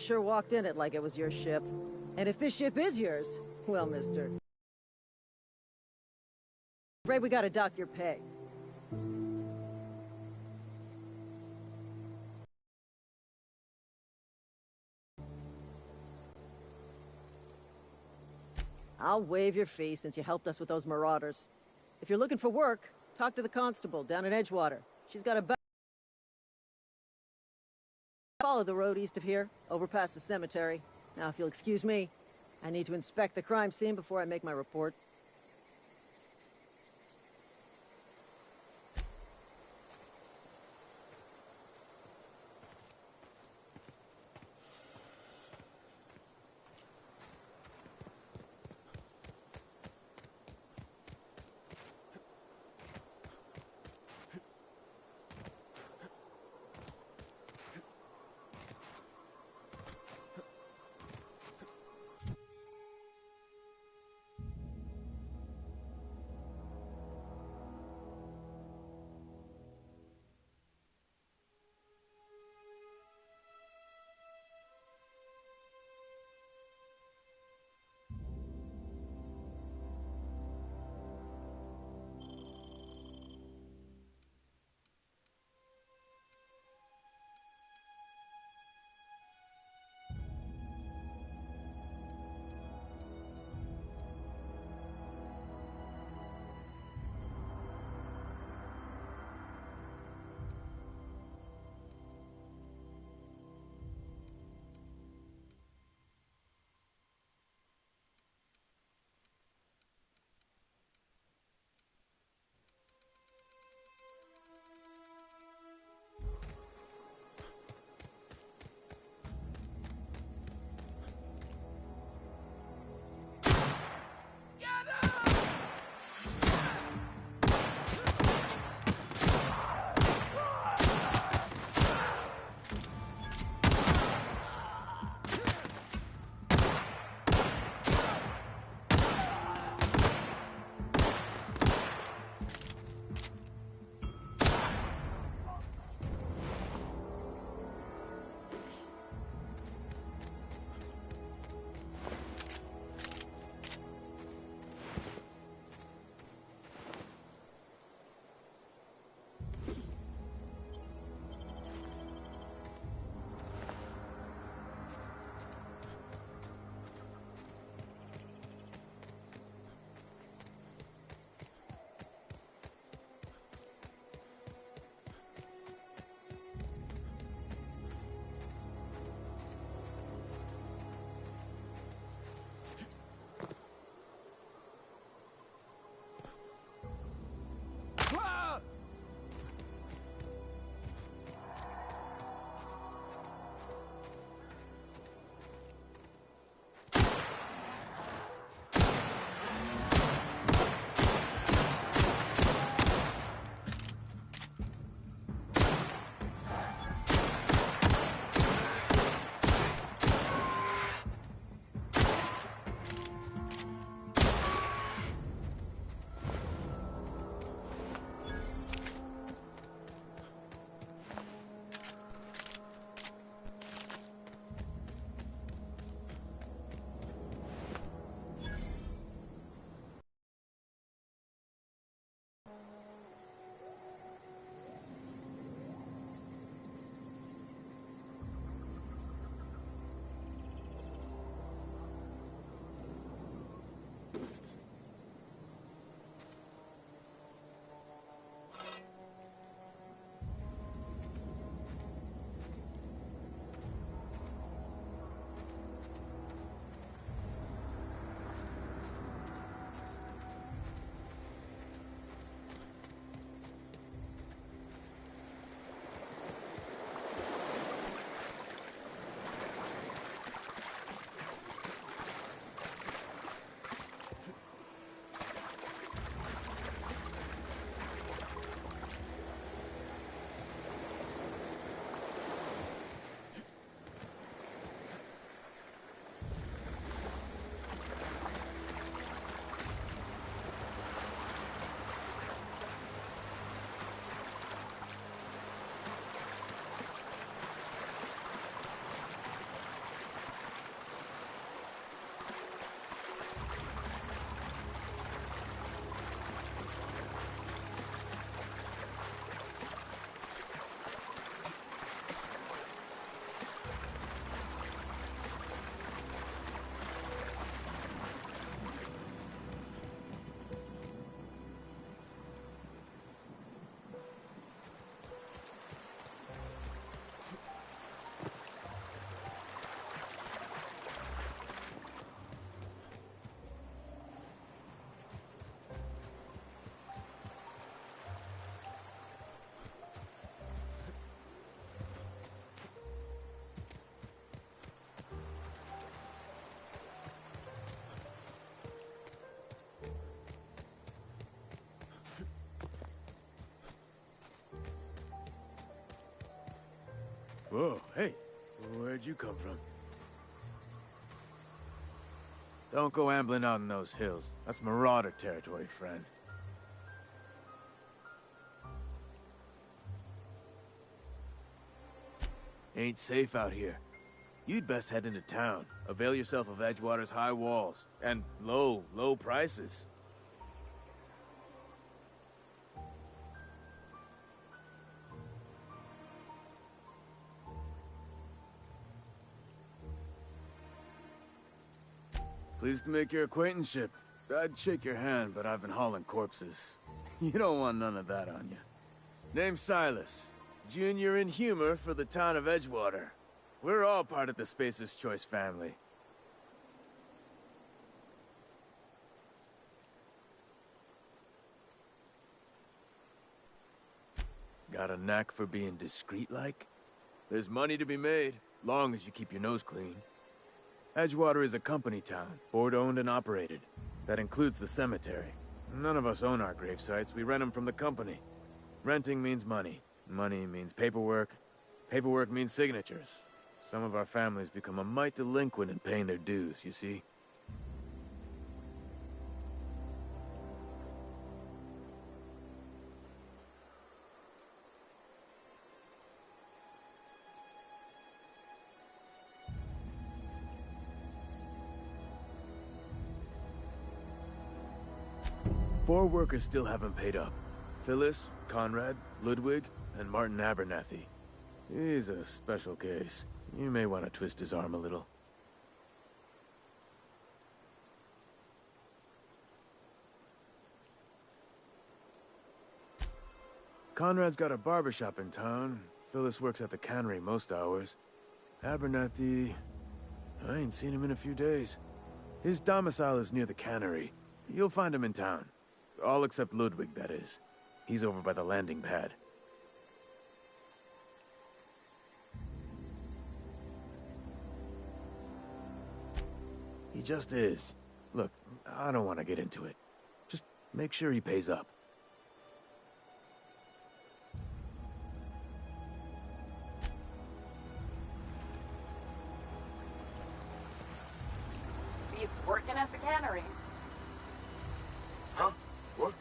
sure walked in it like it was your ship. And if this ship is yours, well, mister, afraid we gotta dock your pay. I'll waive your fee since you helped us with those marauders. If you're looking for work, talk to the constable down in Edgewater. She's got a follow the road east of here, over past the cemetery. Now, if you'll excuse me, I need to inspect the crime scene before I make my report. Whoa, hey, where'd you come from? Don't go ambling out in those hills. That's marauder territory, friend. Ain't safe out here. You'd best head into town. Avail yourself of Edgewater's high walls. And low prices. Pleased to make your acquaintanceship. I'd shake your hand, but I've been hauling corpses. You don't want none of that on you. Name's Silas. Junior in humor for the town of Edgewater. We're all part of the Spacer's Choice family. Got a knack for being discreet-like? There's money to be made, long as you keep your nose clean. Edgewater is a company town, board-owned and operated. That includes the cemetery. None of us own our grave sites, we rent them from the company. Renting means money. Money means paperwork. Paperwork means signatures. Some of our families become a mite delinquent in paying their dues, you see? Four workers still haven't paid up. Phyllis, Conrad, Ludwig, and Martin Abernathy. He's a special case. You may want to twist his arm a little. Conrad's got a barbershop in town. Phyllis works at the cannery most hours. Abernathy... I ain't seen him in a few days. His domicile is near the cannery. You'll find him in town. All except Ludwig, that is. He's over by the landing pad. He just is. Look, I don't want to get into it. Just make sure he pays up. He's working at the cannery. Huh? What?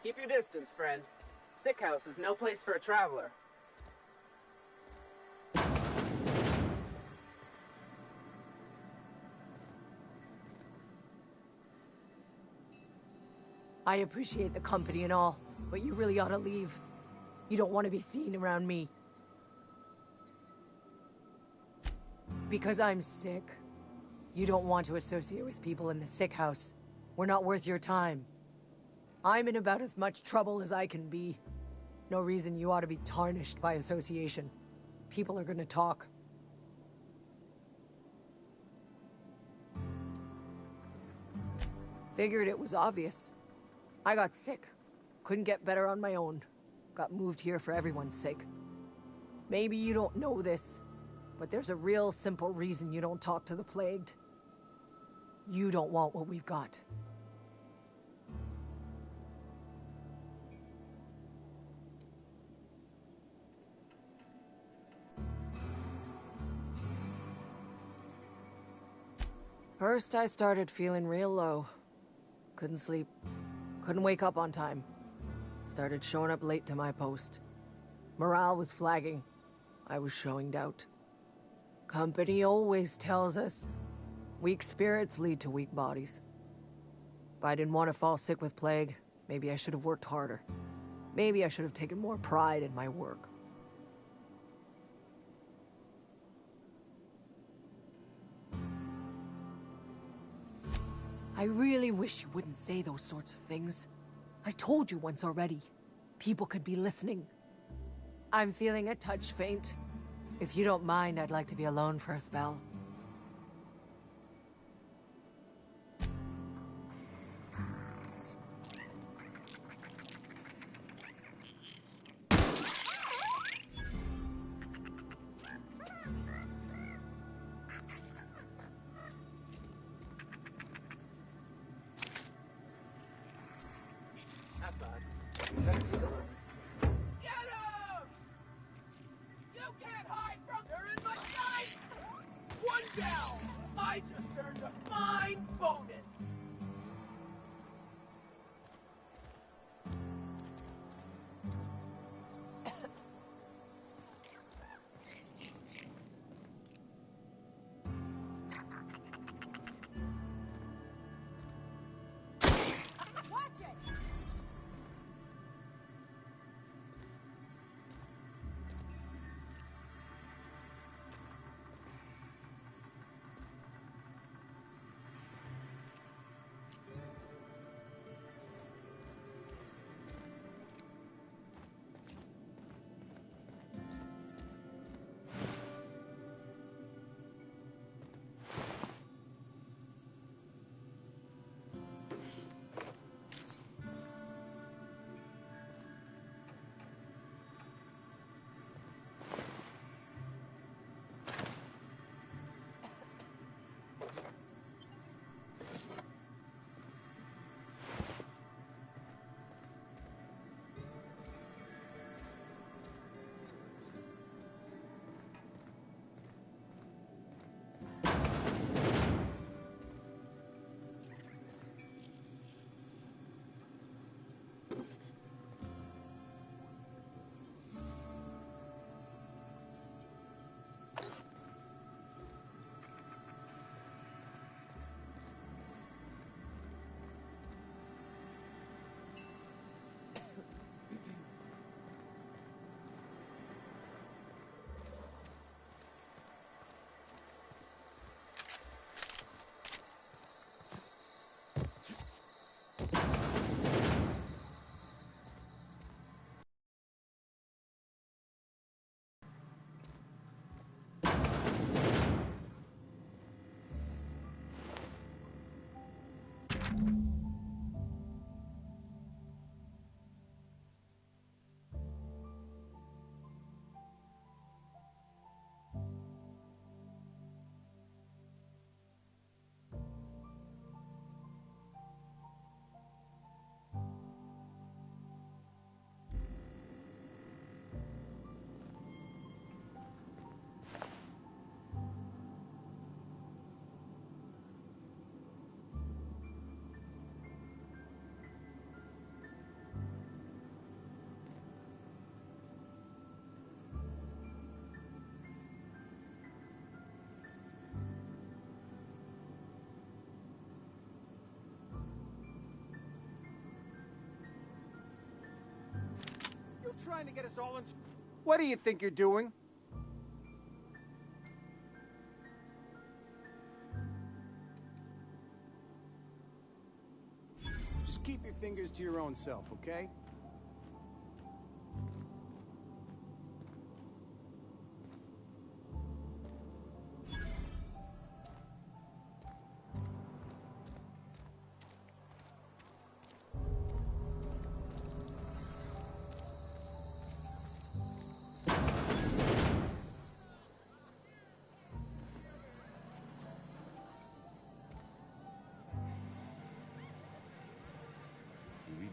Keep your distance, friend. Sick house is no place for a traveler. I appreciate the company and all, but you really ought to leave. You don't want to be seen around me. Because I'm sick. You don't want to associate with people in the sick house. We're not worth your time. I'm in about as much trouble as I can be. No reason you ought to be tarnished by association. People are gonna talk. Figured it was obvious. I got sick. Couldn't get better on my own. Got moved here for everyone's sake. Maybe you don't know this, but there's a real simple reason you don't talk to the plagued. You don't want what we've got. First, I started feeling real low. Couldn't sleep. Couldn't wake up on time. Started showing up late to my post. Morale was flagging. I was showing doubt. Company always tells us, weak spirits lead to weak bodies. If I didn't want to fall sick with plague, maybe I should have worked harder. Maybe I should have taken more pride in my work. I really wish you wouldn't say those sorts of things. I told you once already. People could be listening. I'm feeling a touch faint. If you don't mind, I'd like to be alone for a spell. trying to get us all in... What do you think you're doing? Just keep your fingers to your own self, okay?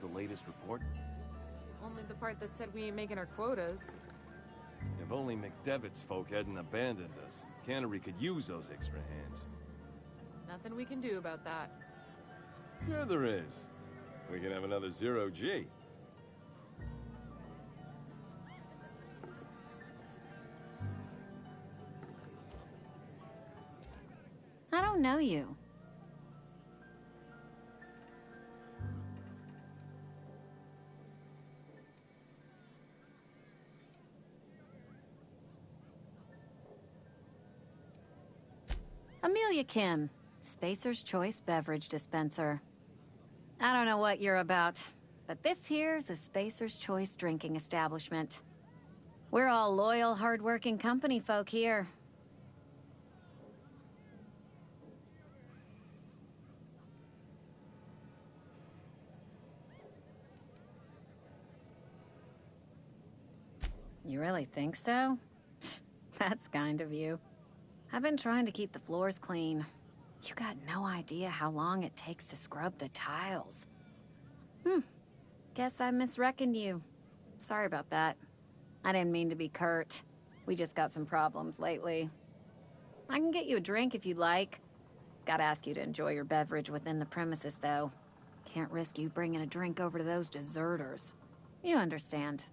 The latest report? Only the part that said we ain't making our quotas. If only McDevitt's folk hadn't abandoned us. Cannery could use those extra hands. Nothing we can do about that. Sure there is. We can have another zero-G. I don't know you. Amelia Kim, Spacer's Choice Beverage Dispenser. I don't know what you're about, but this here's a Spacer's Choice drinking establishment. We're all loyal, hard-working company folk here. You really think so? That's kind of you. I've been trying to keep the floors clean. You got no idea how long it takes to scrub the tiles. Guess I misreckoned you. Sorry about that. I didn't mean to be curt. We just got some problems lately. I can get you a drink if you'd like. Gotta ask you to enjoy your beverage within the premises, though. Can't risk you bringing a drink over to those deserters. You understand.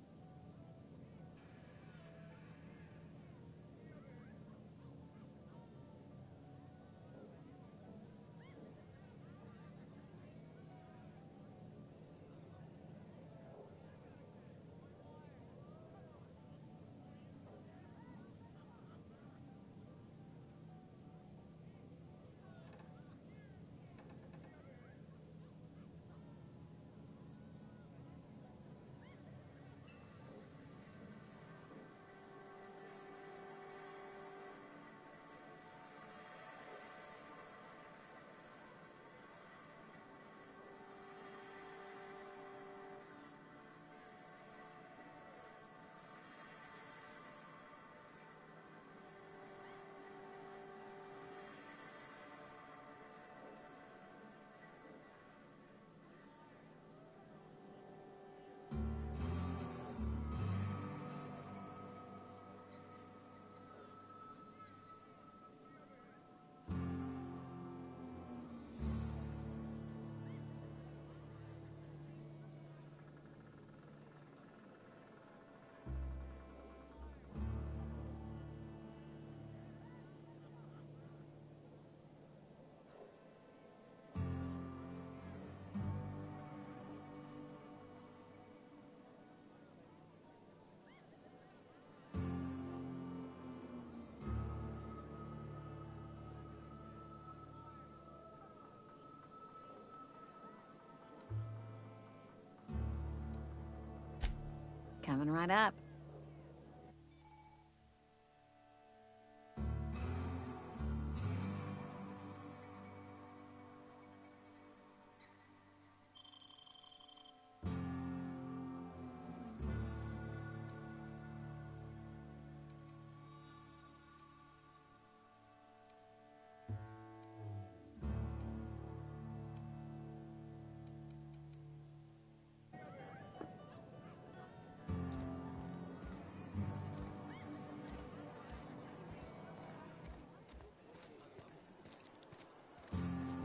Coming right up.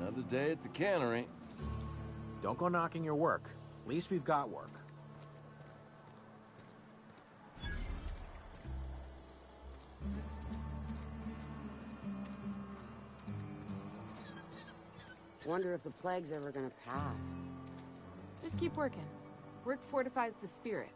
Another day at the cannery. Don't go knocking your work. At least we've got work. Wonder if the plague's ever gonna pass. Just keep working. Work fortifies the spirit.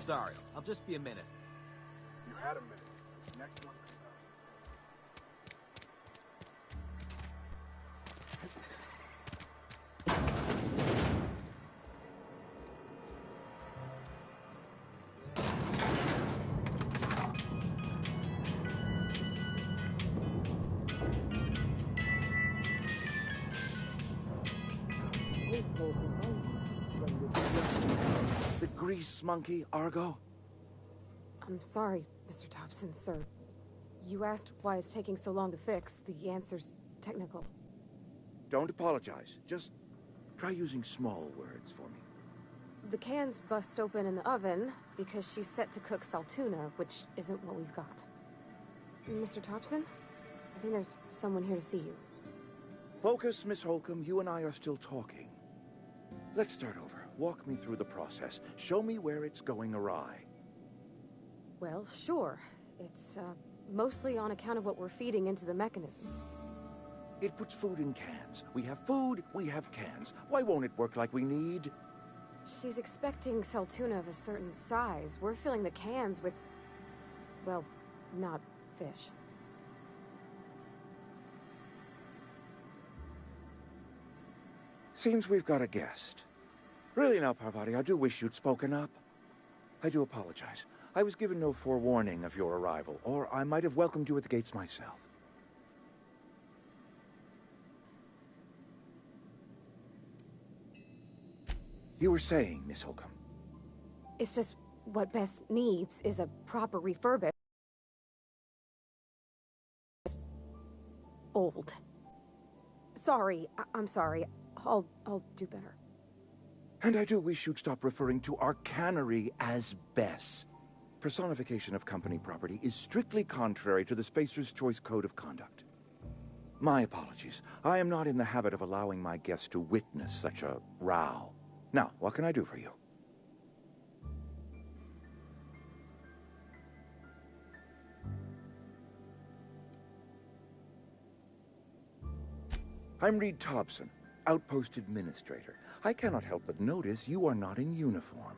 sorry. I'll just be a minute. You had a minute. Next one. The grease monkey, Argo? I'm sorry, Mr. Thompson, sir. You asked why it's taking so long to fix. The answer's technical. Don't apologize. Just try using small words for me. The cans bust open in the oven because she's set to cook saltuna, which isn't what we've got. Mr. Thompson? I think there's someone here to see you. Focus, Miss Holcomb. You and I are still talking. Let's start over. Walk me through the process. Show me where it's going awry. Well, sure. It's, mostly on account of what we're feeding into the mechanism. It puts food in cans. We have food, we have cans. Why won't it work like we need? She's expecting saltuna of a certain size. We're filling the cans with, well, not fish. Seems we've got a guest. Really now, Parvati, I do wish you'd spoken up. I do apologize. I was given no forewarning of your arrival, or I might have welcomed you at the gates myself. You were saying, Miss Holcomb. It's just what Bess needs is a proper refurbish. Old. Sorry, I'm sorry. I'll do better. And I do wish you'd stop referring to our cannery as Bess. Personification of company property is strictly contrary to the Spacer's Choice Code of Conduct. My apologies. I am not in the habit of allowing my guests to witness such a row. Now, what can I do for you? I'm Reed Thompson, Outpost Administrator. I cannot help but notice you are not in uniform.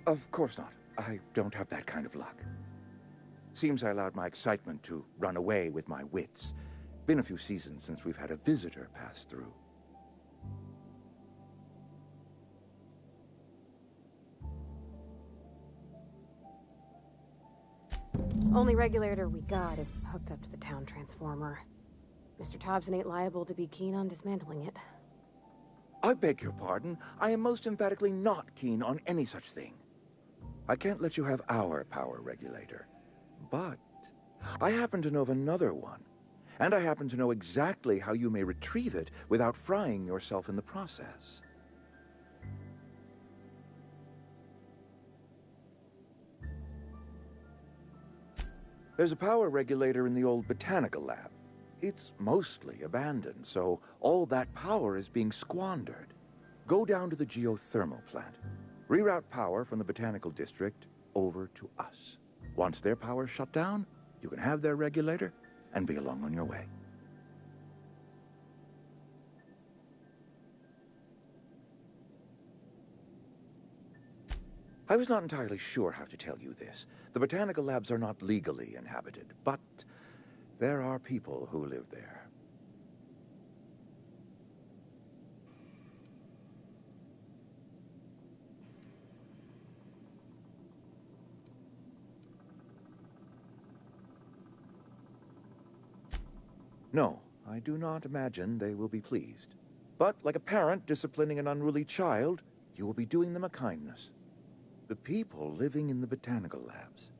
Of course not. I don't have that kind of luck. Seems I allowed my excitement to run away with my wits. Been a few seasons since we've had a visitor pass through. Only regulator we got is hooked up to the town transformer. Mr. Thompson ain't liable to be keen on dismantling it. I beg your pardon. I am most emphatically not keen on any such thing. I can't let you have our power regulator. But I happen to know of another one. And I happen to know exactly how you may retrieve it without frying yourself in the process. There's a power regulator in the old botanical lab. It's mostly abandoned, so all that power is being squandered. Go down to the geothermal plant. Reroute power from the botanical district over to us. Once their power's shut down, you can have their regulator and be along on your way. I was not entirely sure how to tell you this. The botanical labs are not legally inhabited, but there are people who live there. No, I do not imagine they will be pleased. But like a parent disciplining an unruly child, you will be doing them a kindness. The people living in the botanical labs,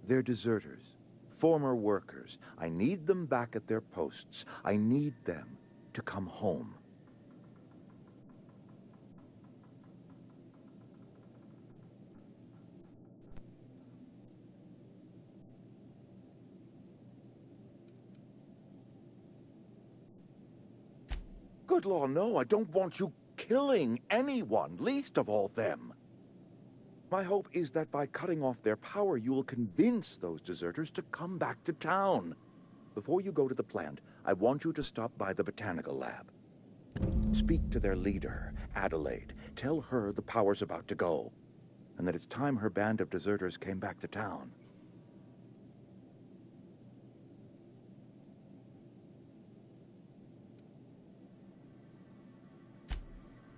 they're deserters, former workers. I need them back at their posts. I need them to come home. Good law, no, I don't want you killing anyone, least of all them. My hope is that by cutting off their power, you will convince those deserters to come back to town. before you go to the plant, I want you to stop by the botanical lab. Speak to their leader, Adelaide. Tell her the power's about to go, and that it's time her band of deserters came back to town.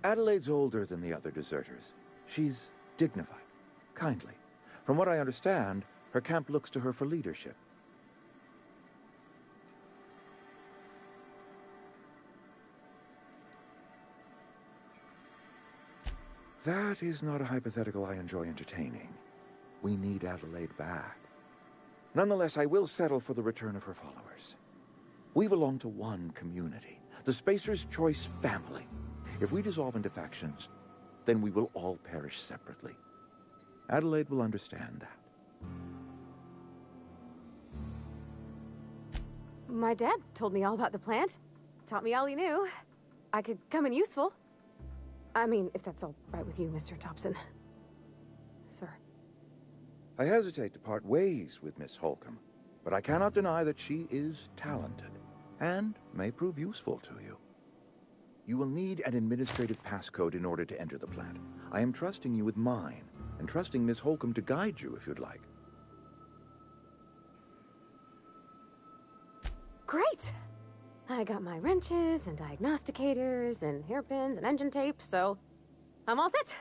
Adelaide's older than the other deserters. She's dignified, kindly. From what I understand, her camp looks to her for leadership. That is not a hypothetical I enjoy entertaining. We need Adelaide back. Nonetheless, I will settle for the return of her followers. We belong to one community, the Spacer's Choice family. If we dissolve into factions, then we will all perish separately. Adelaide will understand that. My dad told me all about the plant. Taught me all he knew. I could come in useful. I mean, if that's all right with you, Mr. Thompson. Sir. I hesitate to part ways with Miss Holcomb, but I cannot deny that she is talented and may prove useful to you. You will need an administrative passcode in order to enter the plant. I am trusting you with mine, and trusting Miss Holcomb to guide you if you'd like. Great! I got my wrenches and diagnosticators and hairpins and engine tape, so I'm all set.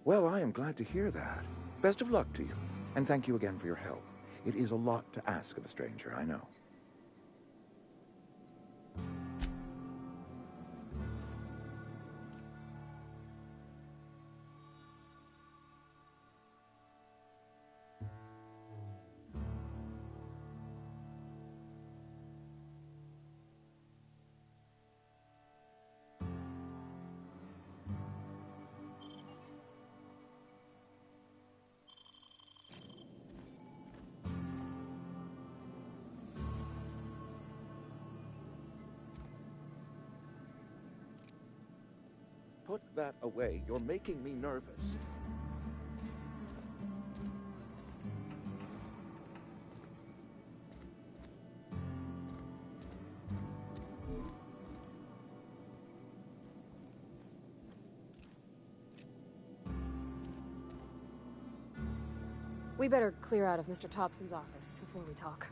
Well, I am glad to hear that. Best of luck to you, and thank you again for your help. It is a lot to ask of a stranger, I know. Put that away. You're making me nervous. We better clear out of Mr. Thompson's office before we talk.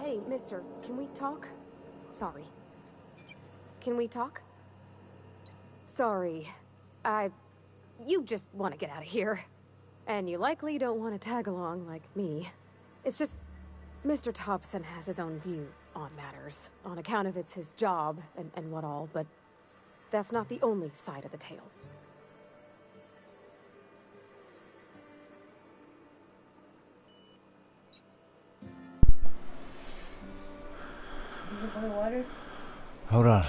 Hey, mister, can we talk? Sorry. Can we talk? Sorry. You just want to get out of here. And you likely don't want to tag along like me. It's just, Mr. Thompson has his own view on matters, on account of it's his job and what all, but that's not the only side of the tale. Water? Hold on.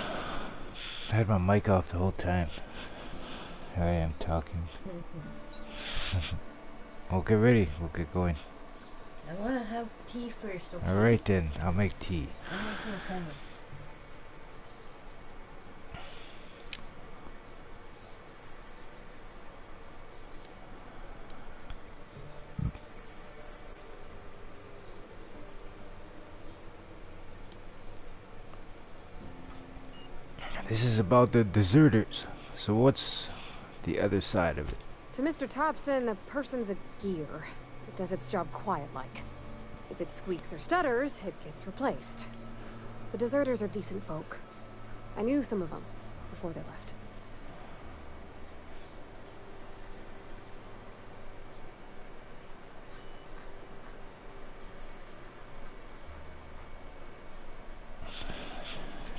I had my mic off the whole time. Here I am talking. Well, get ready. We'll get going. I want to have tea first, okay? Alright then, I'll make tea. I'm not gonna find it. This is about the deserters. So what's the other side of it? To Mr. Thompson, a person's a gear. It does its job quiet-like. If it squeaks or stutters, it gets replaced. The deserters are decent folk. I knew some of them before they left.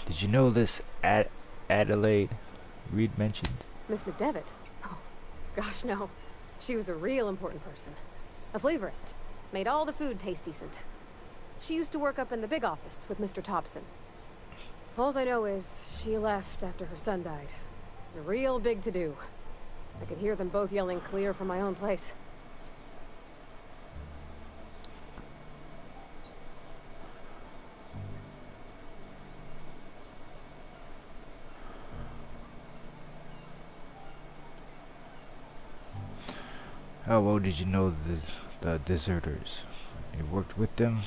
Did you know this Adelaide Reed mentioned? Miss McDevitt? Oh, gosh, no. She was a real important person. A flavorist. Made all the food taste decent. She used to work up in the big office with Mr. Thompson. All I know is she left after her son died. It's a real big to-do. I could hear them both yelling clear from my own place. How well did you know the deserters? You worked with them?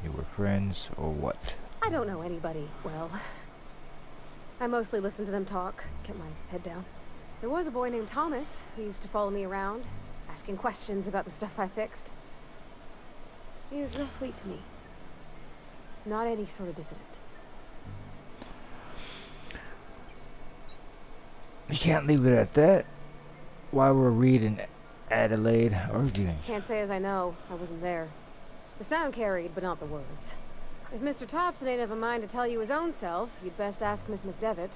You were friends, or what? I don't know anybody well. I mostly listened to them talk, kept my head down. There was a boy named Thomas who used to follow me around, asking questions about the stuff I fixed. He was real sweet to me. Not any sort of dissident. You can't leave it at that. Why were Reed and Adelaide arguing? Can't say as I know. I wasn't there. The sound carried, but not the words. If Mr. Thompson ain't of a mind to tell you his own self, you'd best ask Miss McDevitt,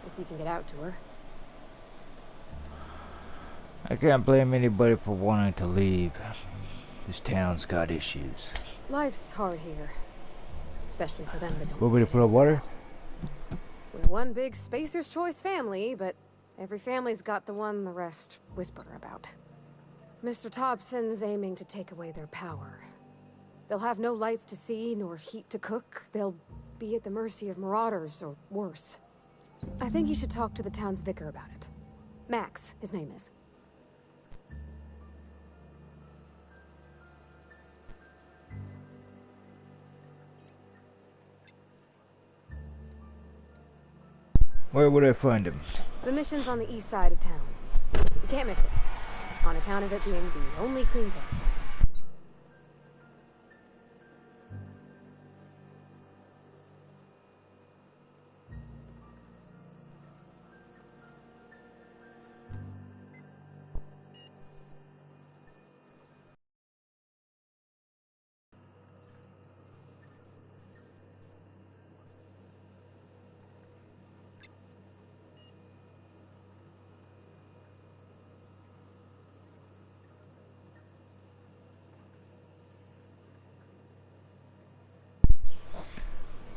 if you can get out to her. I can't blame anybody for wanting to leave. This town's got issues. Life's hard here. Especially for them that don't. Want me to put up water? We're one big Spacer's Choice family, but every family's got the one the rest whisper about. Mr. Thompson's aiming to take away their power. They'll have no lights to see, nor heat to cook. They'll be at the mercy of marauders, or worse. I think you should talk to the town's vicar about it. Max, his name is. Where would I find him? The mission's on the east side of town. You can't miss it, on account of it being the only clean thing.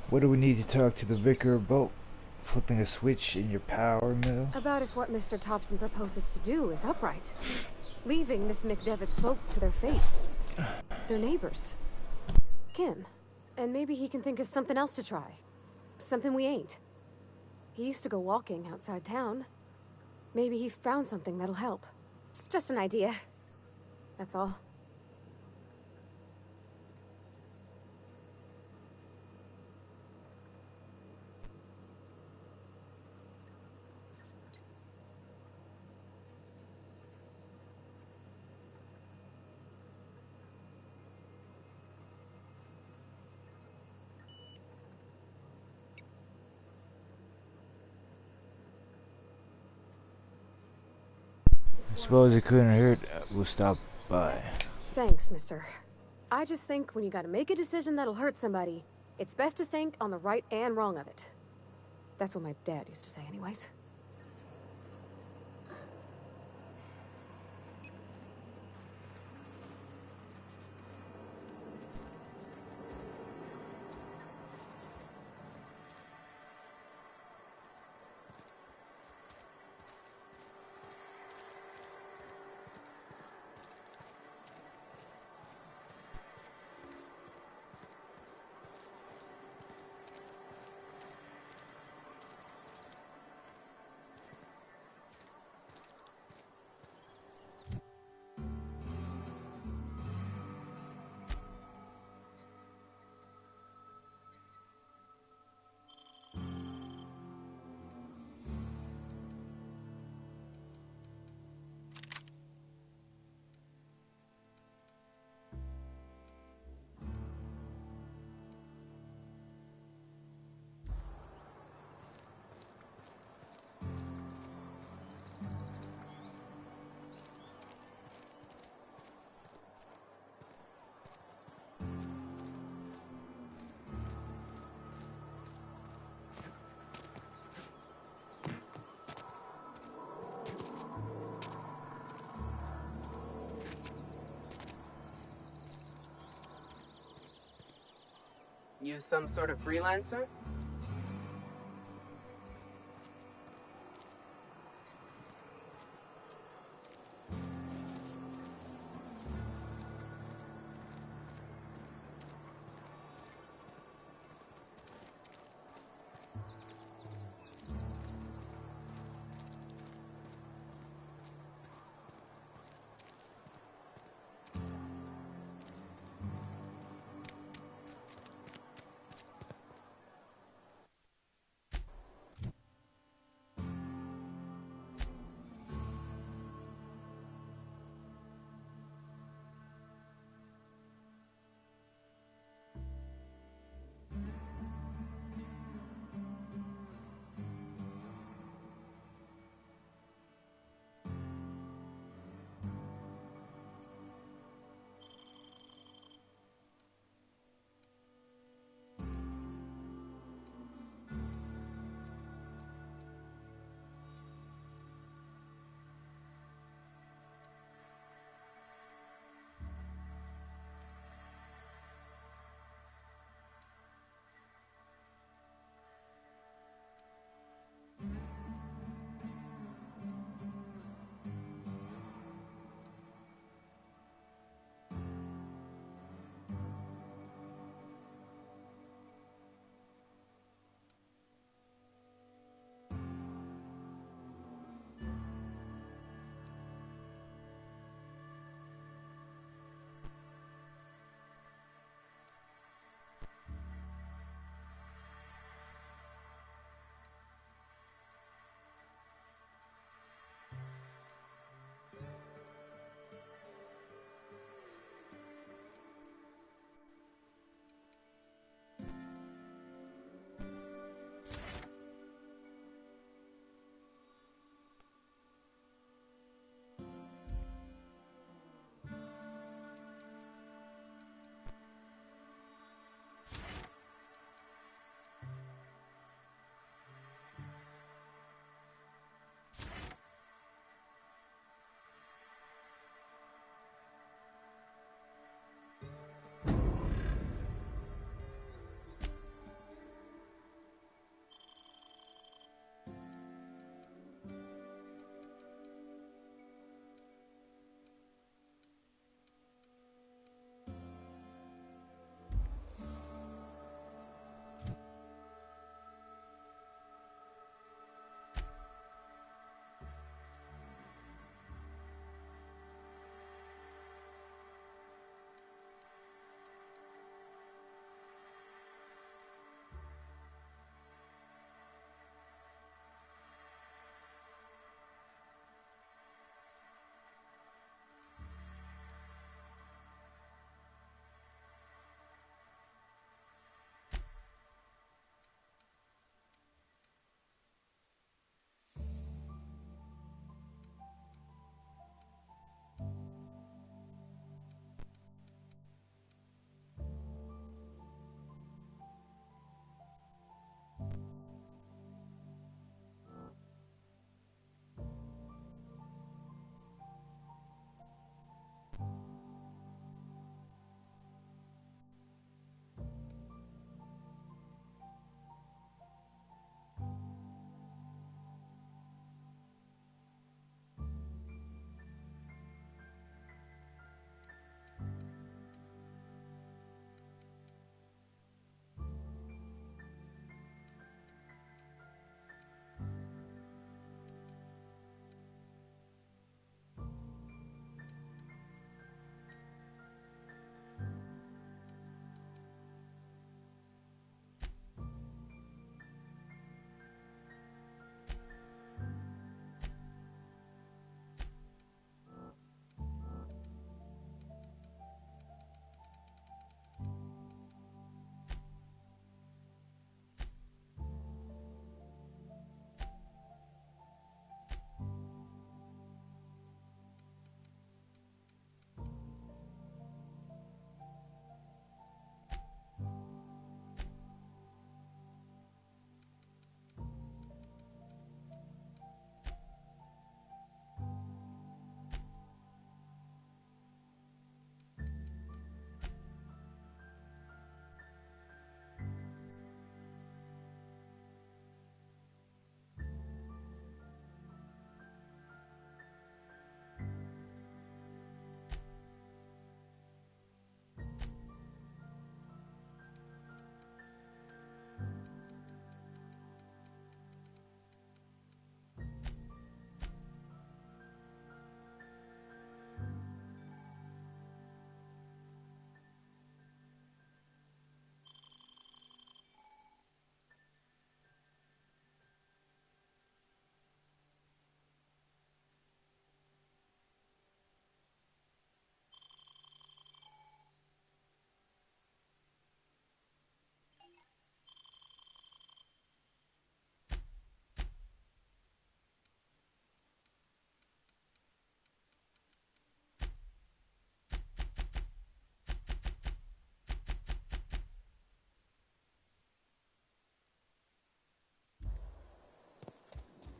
What do we need to talk to the vicar about? Flipping a switch in your power mill? About if what Mr. Thompson proposes to do is upright. Leaving Miss McDevitt's folk to their fate. Their neighbors. Kin. And maybe he can think of something else to try. Something we ain't. He used to go walking outside town. Maybe he found something that'll help. It's just an idea. That's all. Suppose it couldn't hurt. We'll stop by. Thanks, mister. I just think when you gotta make a decision that'll hurt somebody, it's best to think on the right and wrong of it. That's what my dad used to say anyways. You some sort of freelancer?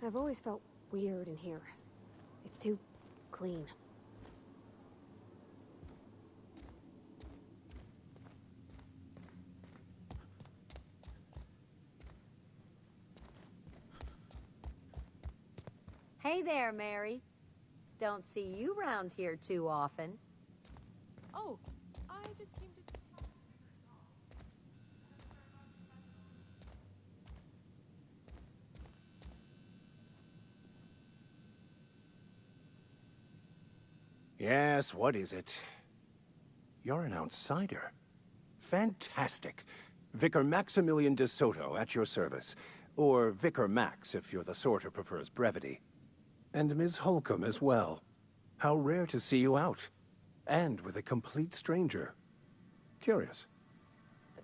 I've always felt weird in here. It's too clean. Hey there, Mary. Don't see you round here too often. Oh, I just came to... Yes, what is it? You're an outsider. Fantastic. Vicar Maximilian de Soto at your service. Or Vicar Max, if you're the sort who prefers brevity. And Ms. Holcomb as well. How rare to see you out. And with a complete stranger. Curious.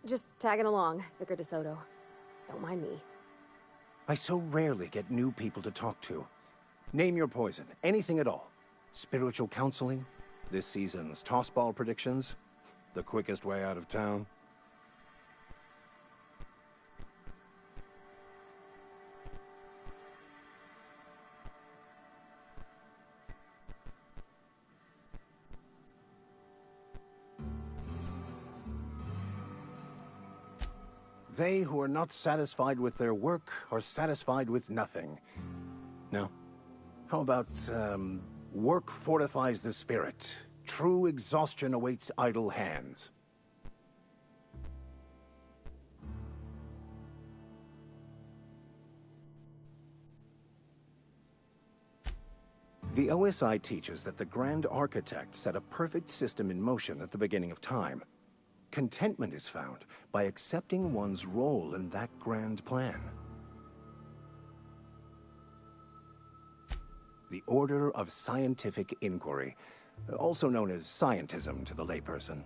Just tagging along, Vicar DeSoto. Don't mind me. I so rarely get new people to talk to. Name your poison, anything at all. Spiritual counseling, this season's tossball predictions, the quickest way out of town. They who are not satisfied with their work are satisfied with nothing. No. How about, work fortifies the spirit. True exhaustion awaits idle hands. The OSI teaches that the Grand Architect set a perfect system in motion at the beginning of time. Contentment is found by accepting one's role in that grand plan. The Order of Scientific Inquiry, also known as scientism to the layperson.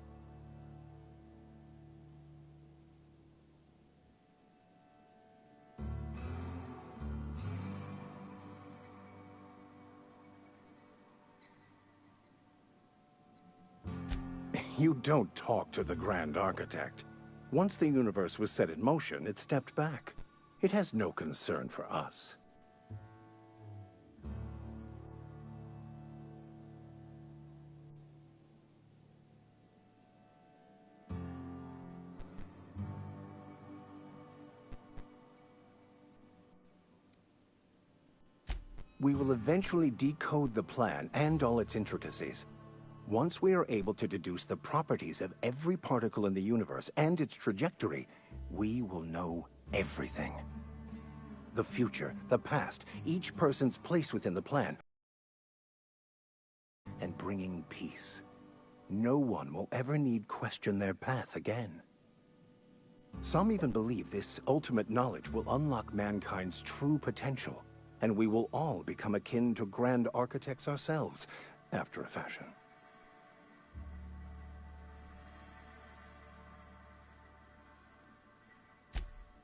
You don't talk to the Grand Architect. Once the universe was set in motion, it stepped back. It has no concern for us. We will eventually decode the plan and all its intricacies. Once we are able to deduce the properties of every particle in the universe and its trajectory, we will know everything. The future, the past, each person's place within the plan, and bringing peace. No one will ever need question their path again. Some even believe this ultimate knowledge will unlock mankind's true potential, and we will all become akin to Grand Architects ourselves, after a fashion.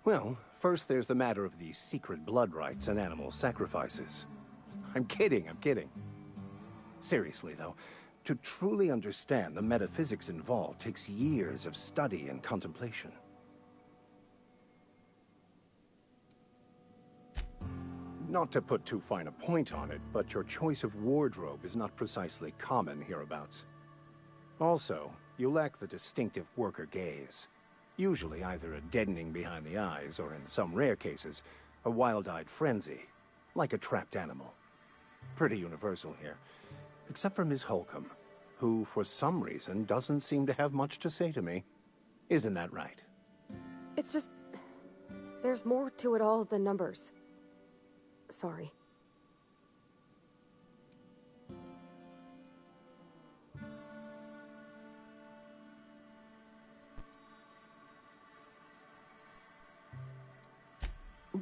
Well, first there's the matter of the secret blood rites and animal sacrifices. I'm kidding. Seriously, though, to truly understand the metaphysics involved takes years of study and contemplation. Not to put too fine a point on it, but your choice of wardrobe is not precisely common hereabouts. Also, you lack the distinctive worker gaze. Usually either a deadening behind the eyes, or in some rare cases, a wild-eyed frenzy, like a trapped animal. Pretty universal here, except for Ms. Holcomb, who, for some reason, doesn't seem to have much to say to me. Isn't that right? It's just... there's more to it all than numbers. Sorry.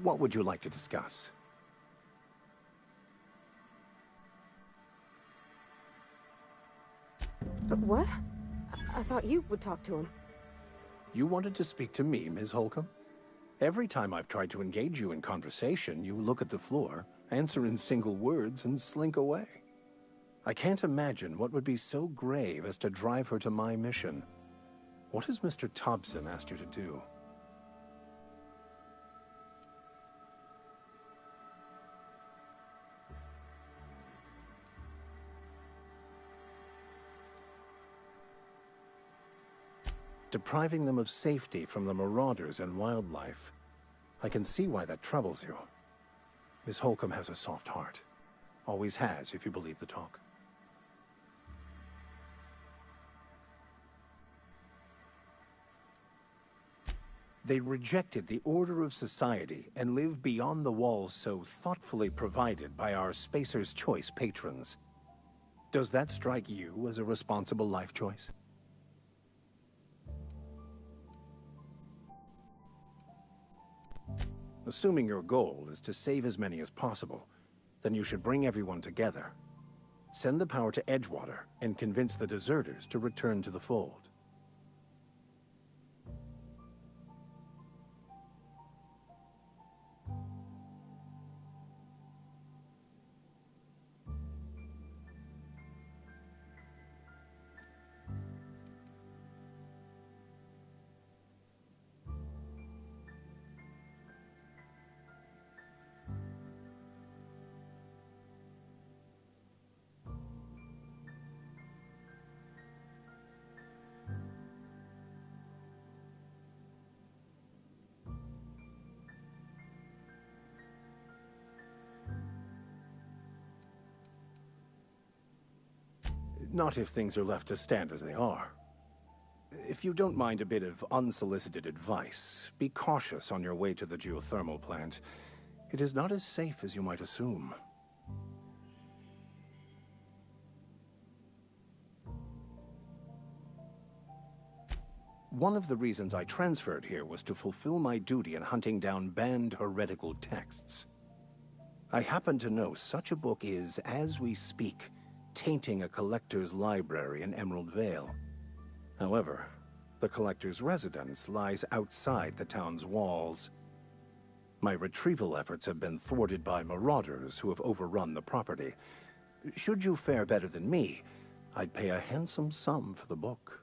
What would you like to discuss? But what? I thought you would talk to him. You wanted to speak to me, Ms. Holcomb? Every time I've tried to engage you in conversation, you look at the floor, answer in single words, and slink away. I can't imagine what would be so grave as to drive her to my mission. What has Mr. Thompson asked you to do? depriving them of safety from the marauders and wildlife. I can see why that troubles you. Miss Holcomb has a soft heart. Always has, if you believe the talk. They rejected the order of society and live beyond the walls so thoughtfully provided by our Spacer's Choice patrons. Does that strike you as a responsible life choice? Assuming your goal is to save as many as possible, then you should bring everyone together. Send the power to Edgewater and convince the deserters to return to the fold. Not if things are left to stand as they are. If you don't mind a bit of unsolicited advice, be cautious on your way to the geothermal plant. It is not as safe as you might assume. One of the reasons I transferred here was to fulfill my duty in hunting down banned heretical texts. I happen to know such a book is, as we speak, tainting a collector's library in Emerald Vale. However, the collector's residence lies outside the town's walls. My retrieval efforts have been thwarted by marauders who have overrun the property. Should you fare better than me, I'd pay a handsome sum for the book.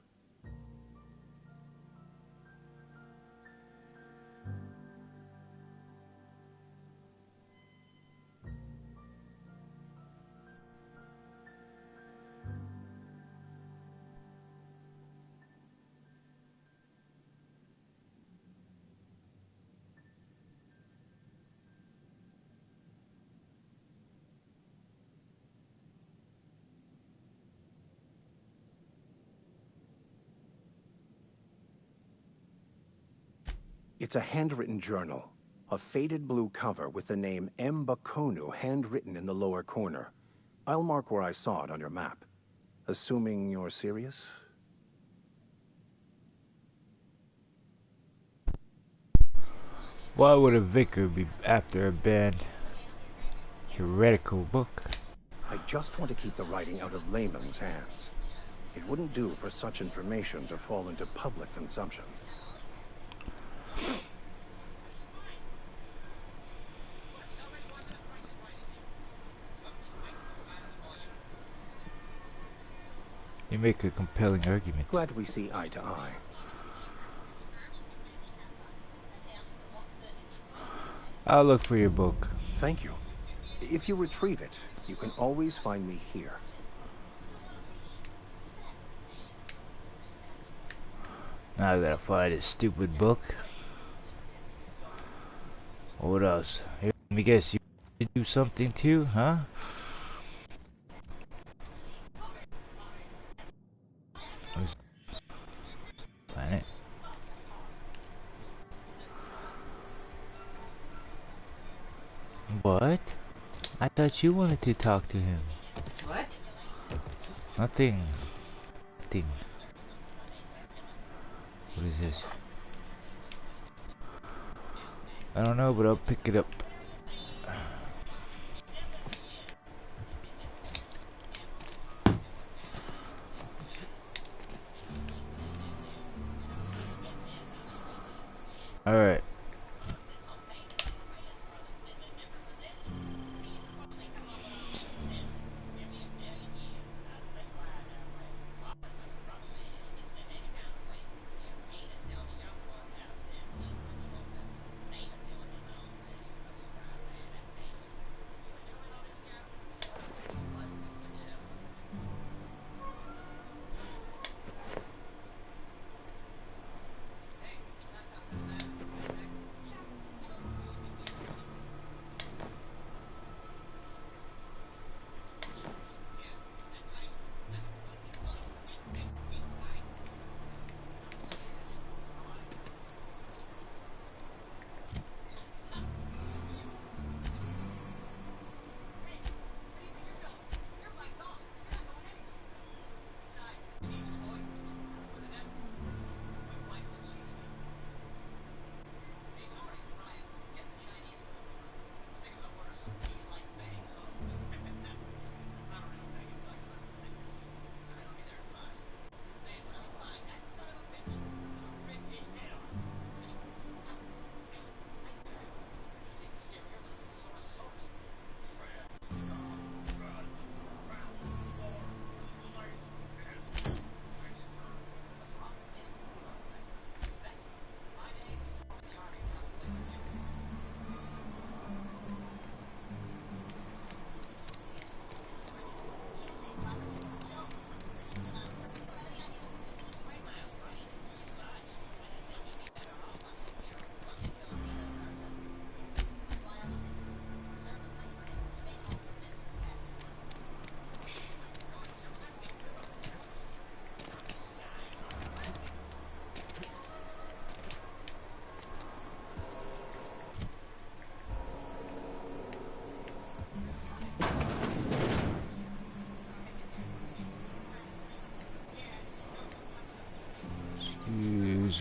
It's a handwritten journal, a faded blue cover with the name M'Bakono handwritten in the lower corner. I'll mark where I saw it on your map. Assuming you're serious? Why would a vicar be after a banned heretical book? I just want to keep the writing out of layman's hands. It wouldn't do for such information to fall into public consumption. You make a compelling argument. Glad we see eye to eye. I'll look for your book. Thank you. If you retrieve it, you can always find me here. Now I gotta find this stupid book. What else? Here, let me guess, you do something too, huh? Planet. What? I thought you wanted to talk to him. What? Nothing. Nothing. What is this? I don't know, but I'll pick it up. Alright.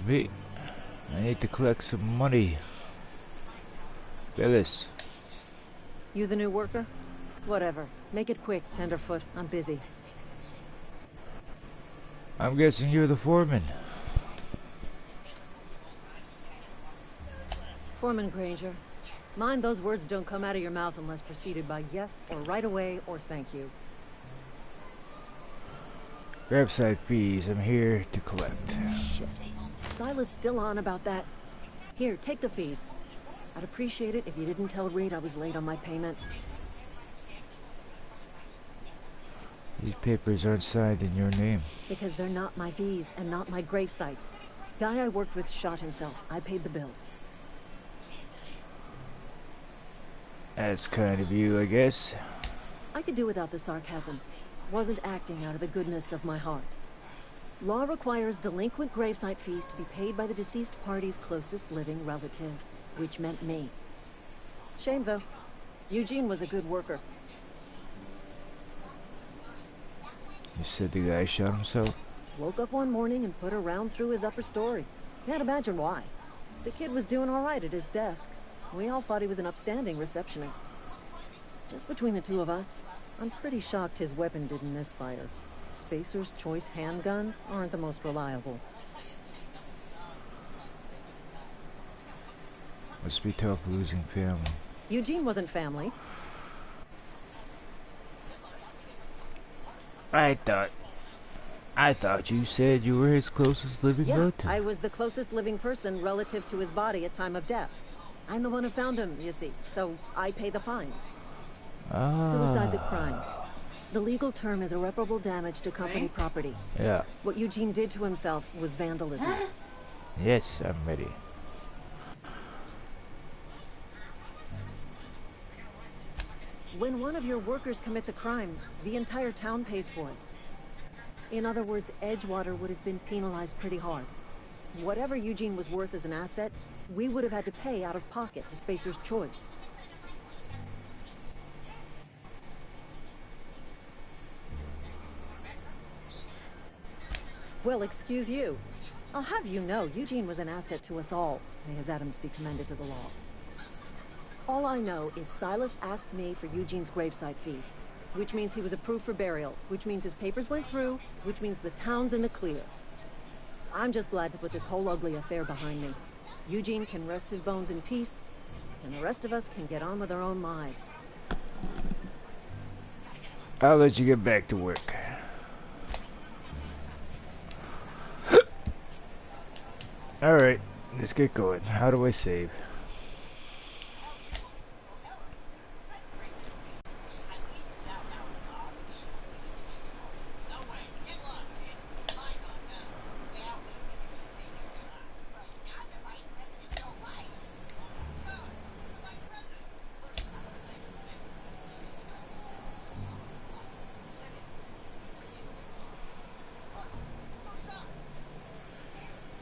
me. I need to collect some money. Phyllis. You the new worker? Whatever. Make it quick, Tenderfoot. I'm busy. I'm guessing you're the foreman. Foreman Granger. Mind those words don't come out of your mouth unless preceded by yes or right away or thank you. Graveside fees, I'm here to collect. Shit. Silas still on about that. Here, take the fees. I'd appreciate it if you didn't tell Reed I was late on my payment. These papers aren't signed in your name. Because they're not my fees and not my gravesite. Guy I worked with shot himself. I paid the bill. That's kind of you, I guess. I could do without the sarcasm. Wasn't acting out of the goodness of my heart. Law requires delinquent gravesite fees to be paid by the deceased party's closest living relative, which meant me. Shame, though. Eugene was a good worker. You said the guy shot himself? Woke up one morning and put a round through his upper story. Can't imagine why. The kid was doing all right at his desk. We all thought he was an upstanding receptionist. Just between the two of us, I'm pretty shocked his weapon didn't misfire. Spacer's Choice handguns aren't the most reliable. Must be tough losing family. Eugene wasn't family. I thought you said you were his closest living relative. I was the closest living person relative to his body at time of death. I'm the one who found him, you see, so I pay the fines. Suicide's a crime. The legal term is irreparable damage to company property. Yeah. What Eugene did to himself was vandalism. Yes, I'm ready. When one of your workers commits a crime, the entire town pays for it. In other words, Edgewater would have been penalized pretty hard. Whatever Eugene was worth as an asset, we would have had to pay out of pocket to Spacer's Choice. Well, excuse you. I'll have you know, Eugene was an asset to us all. May his atoms be commended to the law. All I know is Silas asked me for Eugene's gravesite fees, which means he was approved for burial, which means his papers went through, which means the town's in the clear. I'm just glad to put this whole ugly affair behind me. Eugene can rest his bones in peace, and the rest of us can get on with our own lives. I'll let you get back to work. Alright, let's get going. How do I save?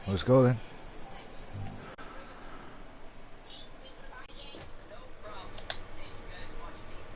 Let's go then.